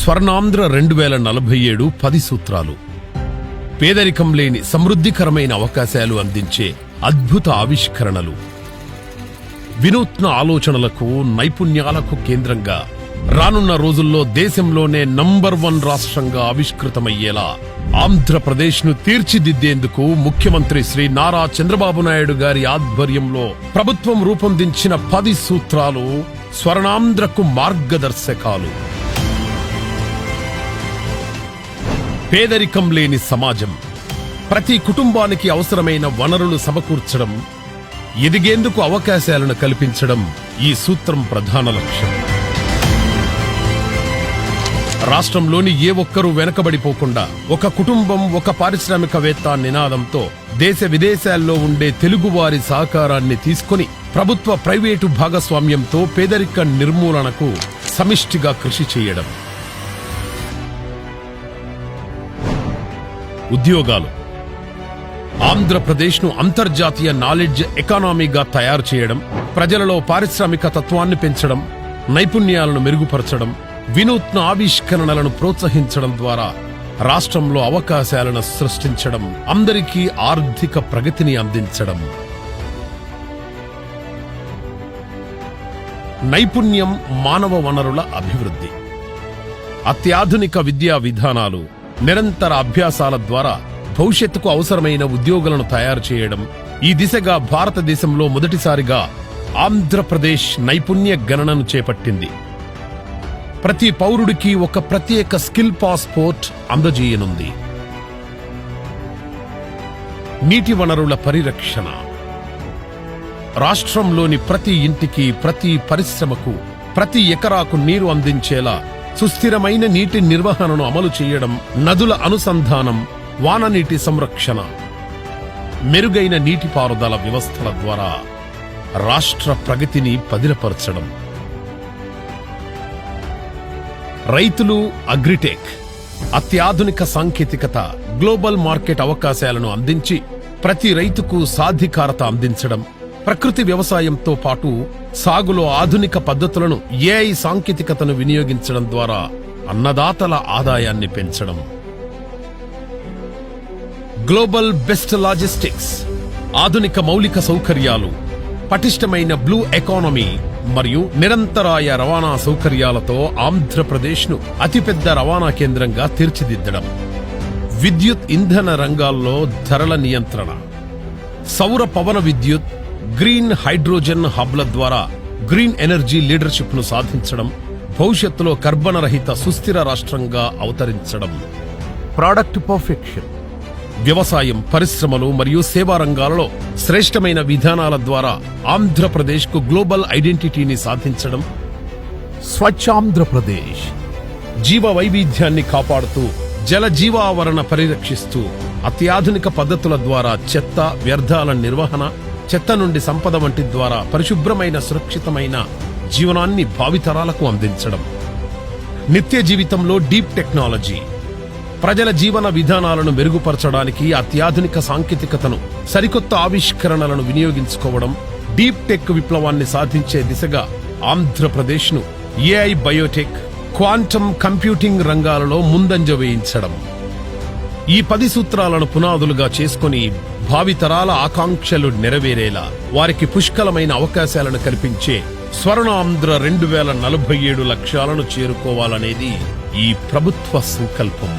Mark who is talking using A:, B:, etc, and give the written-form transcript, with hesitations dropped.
A: స్వర్ణాంధ్ర 2047 10 సూత్రాలు. పేదరికం లేని సమృద్ధికరమైన అవకాశాలు అందించే అద్భుత ఆవిష్కరణలు. వినూత్న ఆలోచనలకు, నైపుణ్యాలకు కేంద్రంగా రానున్న రోజుల్లో దేశంలోనే నంబర్ 1 రాష్ట్రంగా ఆవిష్కృతమయ్యేలా ఆంధ్రప్రదేశ్ను తీర్చిదిద్దేందుకు ముఖ్యమంత్రి శ్రీ నారా చంద్రబాబు నాయుడు గారి ఆధ్వర్యంలో ప్రభుత్వం రూపొందించిన 10 సూత్రాలు స్వర్ణాంధ్రకు మార్గదర్శకాలు. పేదరికం లేని సమాజం, ప్రతి కుటుంబానికి అవసరమైన వనరులు సమకూర్చడం, ఎదిగేందుకు అవకాశాలను కల్పించడం ఈ సూత్రం ప్రధాన లక్ష్యం. రాష్ట్రంలోని ఏ ఒక్కరూ వెనకబడిపోకుండా ఒక కుటుంబం, ఒక పారిశ్రామికవేత్త నినాదంతో దేశ విదేశాల్లో ఉండే తెలుగువారి సహకారాన్ని తీసుకుని ప్రభుత్వ ప్రైవేటు భాగస్వామ్యంతో పేదరిక నిర్మూలనకు సమిష్టిగా కృషి చేయడం. ఉద్యోగాలు. ఆంధ్రప్రదేశ్ను అంతర్జాతీయ నాలెడ్జ్ ఎకానమీగా తయారు చేయడం, ప్రజలలో పారిశ్రామిక తత్వాన్ని పెంచడం, నైపుణ్యాలను మెరుగుపరచడం, వినూత్న ఆవిష్కరణలను ప్రోత్సహించడం ద్వారా రాష్ట్రంలో అవకాశాలను సృష్టించడం, అందరికీ ఆర్థిక ప్రగతిని అందించడం. నైపుణ్యం, మానవ వనరుల అభివృద్ధి. అత్యాధునిక విద్యా విధానాలు, నిరంతర అభ్యాసాల ద్వారా భవిష్యత్తుకు అవసరమైన ఉద్యోగులను తయారు చేయడం. ఈ దిశగా భారతదేశంలో మొదటిసారిగా ఆంధ్రప్రదేశ్ నైపుణ్య గణనను చేపట్టింది. ప్రతి పౌరుడికి ఒక ప్రత్యేక స్కిల్ పాస్పోర్ట్ అందజేయనుంది. నీటి వనరుల పరిరక్షణ. రాష్ట్రంలోని ప్రతి ఇంటికి, ప్రతి పరిశ్రమకు, ప్రతి ఎకరాకు నీరు అందించేలా సుస్థిరమైన నీటి నిర్వహణను అమలు చేయడం, నదుల అనుసంధానం, వాననీటి సంరక్షణ, మెరుగైన నీటిపారుదల వ్యవస్థల ద్వారా రాష్ట్ర ప్రగతిని పదిలపరచడం. రైతులు, అగ్రిటెక్. అత్యాధునిక సాంకేతికత, గ్లోబల్ మార్కెట్ అవకాశాలను అందించి ప్రతి రైతుకు సాధికారత అందించడం. ప్రకృతి వ్యవసాయంతో పాటు సాగులో ఆధునిక పద్ధతులను, ఏఐ సాంకేతికతను వినియోగించడం ద్వారా అన్నదాతల ఆదాయాన్ని పెంచడం. Global best logistics. ఆధునిక మౌలిక సౌకర్యాలు, పటిష్టమైన బ్లూ ఎకానమీ మరియు నిరంతరాయ రవాణా సౌకర్యాలతో ఆంధ్రప్రదేశ్ను అతిపెద్ద రవాణా కేంద్రంగా తీర్చిదిద్దడం. విద్యుత్, ఇంధన రంగాల్లో ధరల నియంత్రణ. సౌర పవన విద్యుత్, గ్రీన్ హైడ్రోజన్ హబ్ల ద్వారా గ్రీన్ ఎనర్జీ లీడర్షిప్ ను సాధించడం, భవిష్యత్తులో కర్బన రహిత సుస్థిర రాష్ట్రంగా అవతరించడం. Product perfection. వ్యవసాయం, పరిశ్రమలు మరియు సేవా రంగాలలో శ్రేష్టమైన విధానాల ద్వారా ఆంధ్రప్రదేశ్కు గ్లోబల్ ఐడెంటిటీని సాధించడం. స్వచ్ఛాంధ్రప్రదేశ్. జీవ వైవిధ్యాన్ని కాపాడుతూ, జల జీవావరణ పరిరక్షిస్తూ, అత్యాధునిక పద్ధతుల ద్వారా చెత్త, వ్యర్థాల నిర్వహణ, చెత్త నుండి సంపద వంటి ద్వారా పరిశుభ్రమైన, సురక్షితమైన జీవనాన్ని భావితరాలకు అందించడం. నిత్య జీవితంలో డీప్ టెక్నాలజీ. ప్రజల జీవన విధానాలను మెరుగుపరచడానికి అత్యాధునిక సాంకేతికతను, సరికొత్త ఆవిష్కరణలను వినియోగించుకోవడం. డీప్ టెక్ విప్లవాన్ని సాధించే దిశగా ఆంధ్రప్రదేశ్ను ఏఐ, బయోటెక్, క్వాంటమ్ కంప్యూటింగ్ రంగాలలో ముందంజ వేయించడం. ఈ 10 సూత్రాలను పునాదులుగా చేసుకుని భావితరాల ఆకాంక్షలు నెరవేరేలా వారికి పుష్కలమైన అవకాశాలను కల్పించే స్వర్ణాంధ్ర 2047 లక్ష్యాలను చేరుకోవాలనేది ఈ ప్రభుత్వ సంకల్పం.